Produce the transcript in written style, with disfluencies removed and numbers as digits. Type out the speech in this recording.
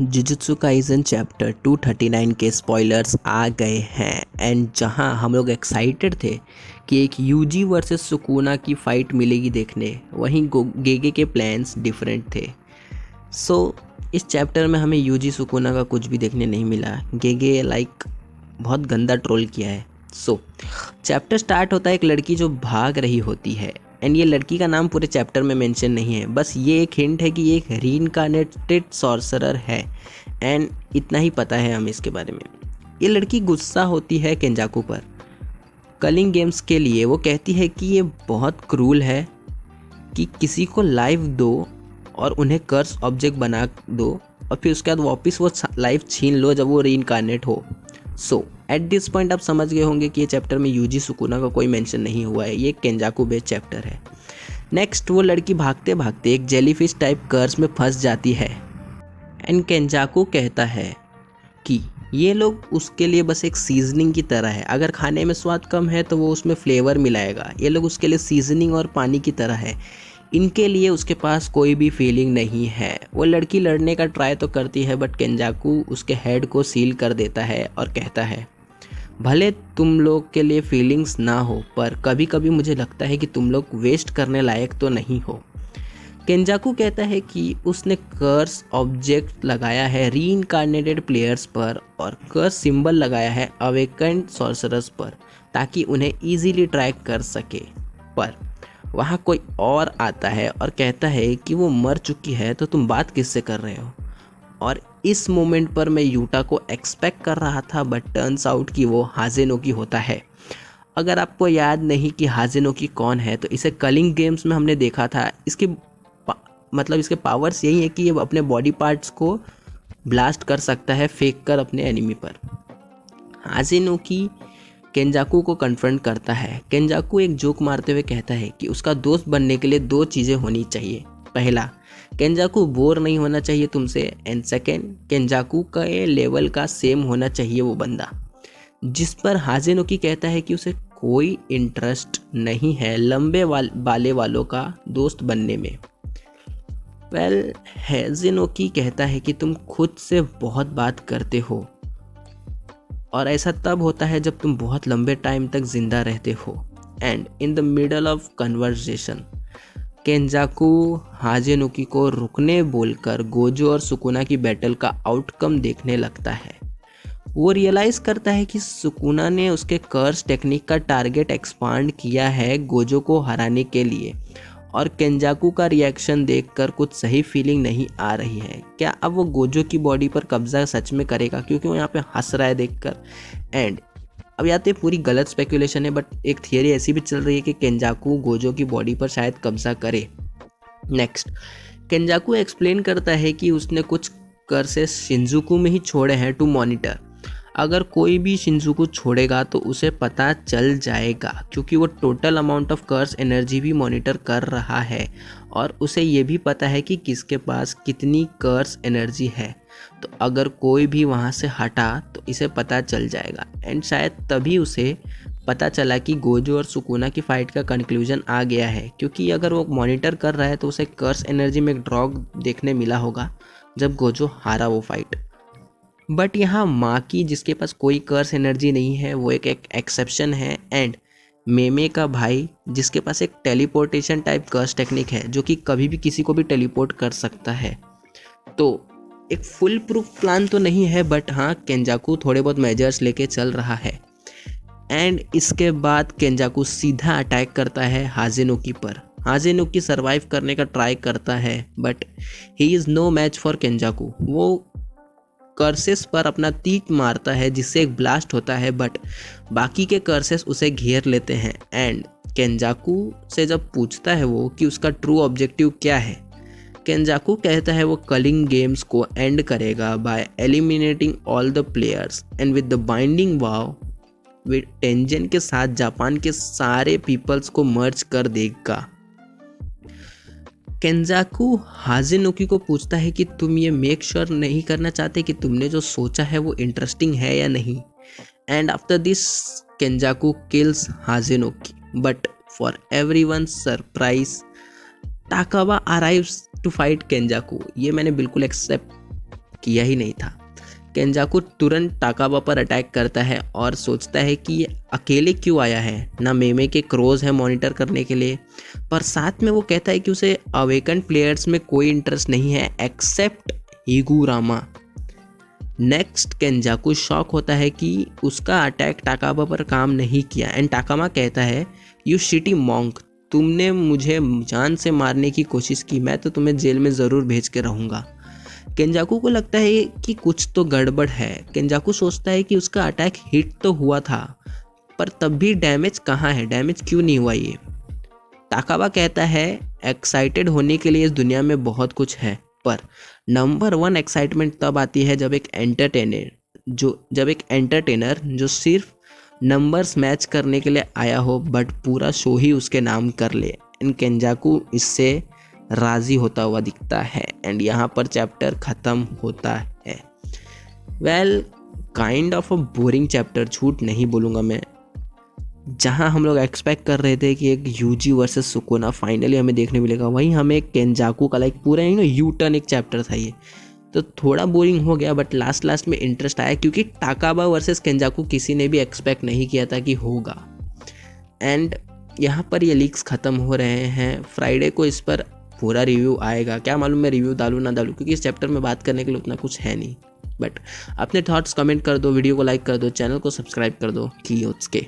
Jujutsu kaizen chapter 239 के spoilers आ गए हैं एंड जहां हम लोग एक्साइटेड थे कि एक यूजी वर्सेस सुकुना की फ़ाइट मिलेगी देखने, वहीं गेगे के प्लान्स डिफरेंट थे। इस चैप्टर में हमें यूजी सुकुना का कुछ भी देखने नहीं मिला। गेगे बहुत गंदा ट्रोल किया है। चैप्टर स्टार्ट होता है एक लड़की जो भाग रही होती है एंड ये लड़की का नाम पूरे चैप्टर में मेंशन नहीं है, बस ये एक हिंट है कि ये एक रीइंकार्नेटेड सॉर्सरर है एंड इतना ही पता है हमें इसके बारे में। ये लड़की गुस्सा होती है केंजाकू पर कलिंग गेम्स के लिए। वो कहती है कि ये बहुत क्रूल है कि किसी को लाइफ दो और उन्हें कर्स ऑब्जेक्ट बना दो और फिर उसके बाद वापस वो लाइफ छीन लो जब वो रीइंकार्नेट हो। एट दिस पॉइंट आप समझ गए होंगे कि ये चैप्टर में यूजी सुकुना का कोई मेंशन नहीं हुआ है, ये केंजाकू बेस्ड चैप्टर है। नेक्स्ट, वो लड़की भागते भागते एक जेलीफिश टाइप कर्स में फंस जाती है एंड केंजाकू कहता है कि ये लोग उसके लिए बस एक सीजनिंग की तरह है। अगर खाने में स्वाद कम है तो वो उसमें फ्लेवर मिलाएगा। ये लोग उसके लिए सीजनिंग और पानी की तरह है, इनके लिए उसके पास कोई भी फीलिंग नहीं है। वो लड़की लड़ने का ट्राई तो करती है बट केंजाकू उसके हेड को सील कर देता है और कहता है, भले तुम लोग के लिए फीलिंग्स ना हो पर कभी कभी मुझे लगता है कि तुम लोग वेस्ट करने लायक तो नहीं हो। केंजाकू कहता है कि उसने कर्स ऑब्जेक्ट लगाया है रीइंकार्नेटेड प्लेयर्स पर और कर्स सिंबल लगाया है अवेकेंड सॉर्सरर्स पर ताकि उन्हें इजीली ट्रैक कर सके। पर वहाँ कोई और आता है और कहता है कि वो मर चुकी है तो तुम बात किससे कर रहे हो। और इस मोमेंट पर मैं यूटा को एक्सपेक्ट कर रहा था बट टर्न्स आउट कि वो हाजेनोकी होता है। अगर आपको याद नहीं कि हाजेनोकी कौन है तो इसे कलिंग गेम्स में हमने देखा था। इसके पावर्स यही है कि ये अपने बॉडी पार्ट्स को ब्लास्ट कर सकता है फेंक कर अपने एनिमी पर। हाजेनोकी केंजाकू को कन्फ्रंट करता है। केंजाकू एक जोक मारते हुए कहता है कि उसका दोस्त बनने के लिए दो चीज़ें होनी चाहिए। पहला, केंजाकू बोर नहीं होना चाहिए तुमसे एंड सेकेंड, केंजाकू का लेवल का सेम होना चाहिए वो बंदा। जिस पर हाजेनोकी कहता है कि उसे कोई इंटरेस्ट नहीं है लंबे बाले वालों का दोस्त बनने में। हाजेनोकी कहता है कि तुम खुद से बहुत बात करते हो और ऐसा तब होता है जब तुम बहुत लंबे टाइम तक जिंदा रहते हो। And in the middle of conversation Kenjaku Hazenoki को रुकने बोलकर गोजो और सुकुना की बैटल का आउटकम देखने लगता है। वो रियलाइज़ करता है कि सुकुना ने उसके कर्स टेक्निक का टारगेट एक्सपांड किया है गोजो को हराने के लिए और केंजाकू का रिएक्शन देखकर कुछ सही फीलिंग नहीं आ रही है। क्या अब वो गोजो की बॉडी पर कब्जा सच में करेगा, क्योंकि वो यहाँ पे हंस रहा है देखकर। एंड अब या तो पूरी गलत स्पेकुलेशन है बट एक थियरी ऐसी भी चल रही है कि केंजाकू गोजो की बॉडी पर शायद कब्जा करे। नेक्स्ट, केंजाकू एक्सप्लेन करता है कि उसने कुछ कर्सेस शिंजुकू में ही छोड़े हैं टू मॉनिटर। अगर कोई भी शिंजुकू छोड़ेगा तो उसे पता चल जाएगा क्योंकि वो total amount of curse energy भी मॉनिटर कर रहा है और उसे ये भी पता है कि किसके पास कितनी कर्स एनर्जी है। तो अगर कोई भी वहाँ से हटा तो इसे पता चल जाएगा एंड शायद तभी उसे पता चला कि गोजो और सुकुना की फ़ाइट का कंक्लूजन आ गया है, क्योंकि अगर वो मॉनिटर कर रहा है तो उसे कर्स एनर्जी में एक ड्रॉप देखने मिला होगा जब गोजो हारा वो फाइट। बट यहाँ माकी जिसके पास कोई कर्स एनर्जी नहीं है वो एक एक्सेप्शन है एंड मेमे का भाई जिसके पास एक टेलीपोर्टेशन टाइप कर्स टेक्निक है जो कि कभी भी किसी को भी टेलीपोर्ट कर सकता है। तो एक फुल प्रूफ प्लान तो नहीं है बट हाँ, केंजाकू थोड़े बहुत मेजर्स लेके चल रहा है। एंड इसके बाद केंजाकू सीधा अटैक करता है हाजेनोकी पर। हाजेनोकी सर्वाइव करने का ट्राई करता है but he is no match for Kenjaku. वो कर्सेस पर अपना तीर मारता है जिससे एक ब्लास्ट होता है बट बाकी के कर्सेस उसे घेर लेते हैं। एंड केंजाकू से जब पूछता है वो कि उसका ट्रू ऑब्जेक्टिव क्या है, केंजाकू कहता है वो कलिंग गेम्स को एंड करेगा bye eliminating all the players and with the binding wow with tangent के साथ जापान के सारे पीपल्स को मर्ज कर देगा। केंजाकू हाजेनोकी को पूछता है कि तुम ये मेक श्योर नहीं करना चाहते कि तुमने जो सोचा है वो इंटरेस्टिंग है या नहीं। And after this Kenjaku kills Hazenoki but for everyone surprise Takaba arrives to fight Kenjaku. ये मैंने बिल्कुल एक्सेप्ट किया ही नहीं था। केंजाकू तुरंत टाकाबा पर अटैक करता है और सोचता है कि ये अकेले क्यों आया है, ना मेमे के क्रोज है मॉनिटर करने के लिए। पर साथ में वो कहता है कि उसे अवेकन प्लेयर्स में कोई इंटरेस्ट नहीं है एक्सेप्ट हिगुरामा। नेक्स्ट केंजाकू शॉक होता है कि उसका अटैक टाकाबा पर काम नहीं किया एंड टाकामा कहता है यू शिटी मॉन्क, तुमने मुझे जान से मारने की कोशिश की, मैं तो तुम्हें जेल में ज़रूर भेज के रहूँगा। केंजाकू को लगता है कि कुछ तो गड़बड़ है। केंजाकू सोचता है कि उसका अटैक हिट तो हुआ था पर तब भी डैमेज कहाँ है, डैमेज क्यों नहीं हुआ ये। टाकाबा कहता है एक्साइटेड होने के लिए इस दुनिया में बहुत कुछ है, पर नंबर 1 एक्साइटमेंट तब आती है जब एक एंटरटेनर जो सिर्फ नंबर्स मैच करने के लिए आया हो बट पूरा शो ही उसके नाम कर ले। एंड केंजाकू इससे राज़ी होता हुआ दिखता है एंड यहाँ पर चैप्टर ख़त्म होता है। Well kind of a boring chapter, झूठ नहीं बोलूँगा मैं। जहाँ हम लोग एक्सपेक्ट कर रहे थे कि एक यूजी वर्सेस सुकुना फाइनली हमें देखने मिलेगा, वहीं हमें केंजाकू का लाइक पूरा यू टर्न एक चैप्टर था ये, तो थोड़ा बोरिंग हो गया। बट लास्ट में इंटरेस्ट आया क्योंकि टाकाबा वर्सेस केंजाकू किसी ने भी एक्सपेक्ट नहीं किया था कि होगा। एंड यहाँ पर ये लीक्स ख़त्म हो रहे हैं। फ्राइडे को इस पर पूरा रिव्यू आएगा, क्या मालूम मैं रिव्यू डालूँ ना डालूँ, क्योंकि इस चैप्टर में बात करने के लिए उतना कुछ है नहीं। बट अपने थॉट्स कमेंट कर दो, वीडियो को लाइक कर दो, चैनल को सब्सक्राइब कर दो कियोत्सुके।